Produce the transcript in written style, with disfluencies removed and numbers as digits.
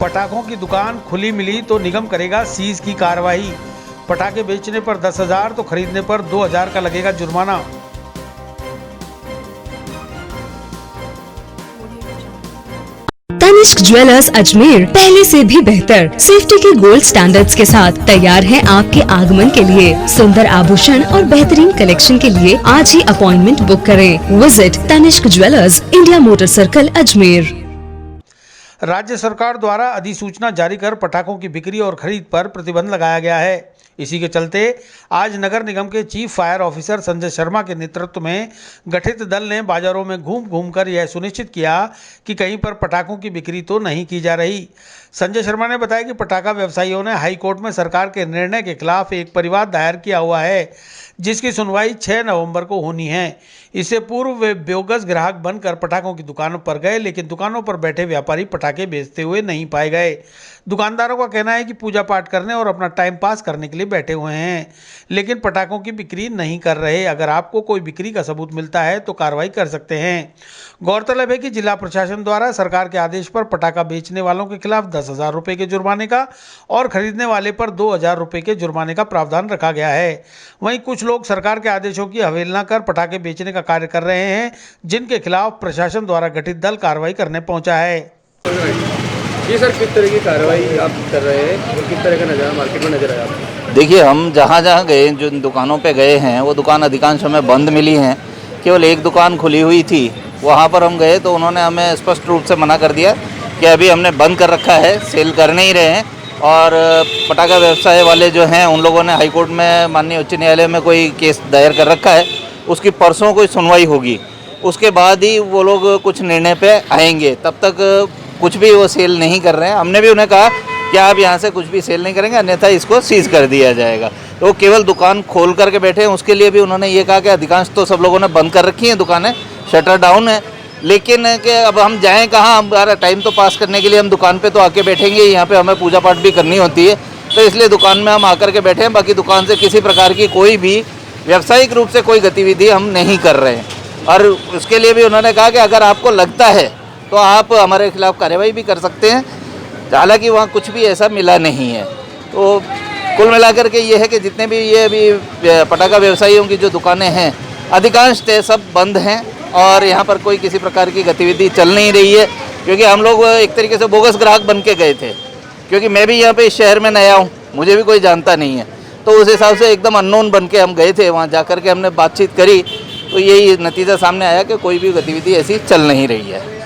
पटाखों की दुकान खुली मिली तो निगम करेगा सीज की कार्रवाई। पटाखे बेचने पर 10,000 तो खरीदने पर 2,000 का लगेगा जुर्माना। तनिष्क ज्वेलर्स अजमेर पहले से भी बेहतर सेफ्टी के गोल्ड स्टैंडर्ड्स के साथ तैयार है आपके आगमन के लिए। सुंदर आभूषण और बेहतरीन कलेक्शन के लिए आज ही अपॉइंटमेंट बुक करें। Visit Tanishq jewellers, India motor circle, Ajmer. राज्य सरकार द्वारा अधिसूचना जारी कर पटाखों की बिक्री और खरीद पर प्रतिबंध लगाया गया है। इसी के चलते आज नगर निगम के chief fire officer Sanjay Sharma के नेतृत्व में गठित दल ने बाजारों में घूम घूमकर यह सुनिश्चित किया कि कहीं पर पटाखों की बिक्री तो नहीं की जा रही। संजय शर्मा ने बताया कि पटाखा व्यवसायियों ने हाई कोर्ट में सरकार के निर्णय के खिलाफ एक परिवाद दायर किया हुआ है, जिसकी सुनवाई 6 नवंबर को होनी है। इससे पूर्व वे बोगस ग्राहक बनकर पटाखों की दुकानों पर गए, लेकिन दुकानों पर बैठे व्यापारी पटाखे बेचते हुए नहीं पाए गए। दुकानदारों का कहना है कि पूजा पाठ करने और अपना टाइम पास करने के लिए बैठे हुए हैं, लेकिन पटाखों की बिक्री नहीं कर रहे। अगर आपको कोई बिक्री का सबूत मिलता है तो कार्रवाई कर सकते हैं। गौरतलब है कि जिला प्रशासन द्वारा सरकार के आदेश पर पटाखा बेचने वालों के खिलाफ 10,000 रुपये के जुर्माने का और खरीदने वाले पर 2,000 रुपये के जुर्माने का प्रावधान रखा गया है। वहीं कुछ लोग सरकार के आदेशों की अवहेलना कर पटाखे बेचने का कार्य कर रहे हैं, जिनके खिलाफ प्रशासन द्वारा गठित दल कार्रवाई करने पहुंचा है। जी सर, किस तरह की कार्रवाई आप कर रहे हैं और किस तरह का नज़ारा मार्केट में नजर आया आपको? देखिए, हम जहाँ जहाँ गए, जो दुकानों पे गए हैं, वो दुकान अधिकांश हमें बंद मिली हैं। केवल एक दुकान खुली हुई थी, वहाँ पर हम गए तो उन्होंने हमें स्पष्ट रूप से मना कर दिया कि अभी हमने बंद कर रखा है, सेल कर नहीं रहे हैं। और पटाखा व्यवसाय वाले जो हैं, उन लोगों ने हाईकोर्ट में, माननीय उच्च न्यायालय में कोई केस दायर कर रखा है, उसकी परसों कोई सुनवाई होगी। उसके बाद ही वो लोग कुछ निर्णय पे आएंगे। तब तक कुछ भी वो सेल नहीं कर रहे हैं। हमने भी उन्हें कहा कि आप यहाँ से कुछ भी सेल नहीं करेंगे, अन्यथा इसको सीज कर दिया जाएगा। तो वो केवल दुकान खोल करके बैठे हैं। उसके लिए भी उन्होंने ये कहा कि अधिकांश तो सब लोगों ने बंद कर रखी हैं दुकानें, शटर डाउन है, लेकिन कि अब हम जाएं कहाँ? हमारा टाइम तो पास करने के लिए हम दुकान पे तो आके बैठेंगे, यहाँ पे हमें पूजा पाठ भी करनी होती है, तो इसलिए दुकान में हम आकर के बैठे हैं। बाकी दुकान से किसी प्रकार की कोई भी व्यावसायिक रूप से कोई गतिविधि हम नहीं कर रहे हैं। और उसके लिए भी उन्होंने कहा कि अगर आपको लगता है तो आप हमारे खिलाफ कार्रवाई भी कर सकते हैं। हालांकि वहाँ कुछ भी ऐसा मिला नहीं है। तो कुल मिलाकर के ये है कि जितने भी ये अभी पटाखा व्यवसायियों की जो दुकानें हैं, अधिकांश सब बंद हैं और यहाँ पर कोई किसी प्रकार की गतिविधि चल नहीं रही है। क्योंकि हम लोग एक तरीके से बोगस ग्राहक बन के गए थे, क्योंकि मैं भी यहाँ पे इस शहर में नया हूँ, मुझे भी कोई जानता नहीं है। तो उस हिसाब से एकदम अननोन बन के हम गए थे। वहाँ जा कर के हमने बातचीत करी तो यही नतीजा सामने आया कि कोई भी गतिविधि ऐसी चल नहीं रही है।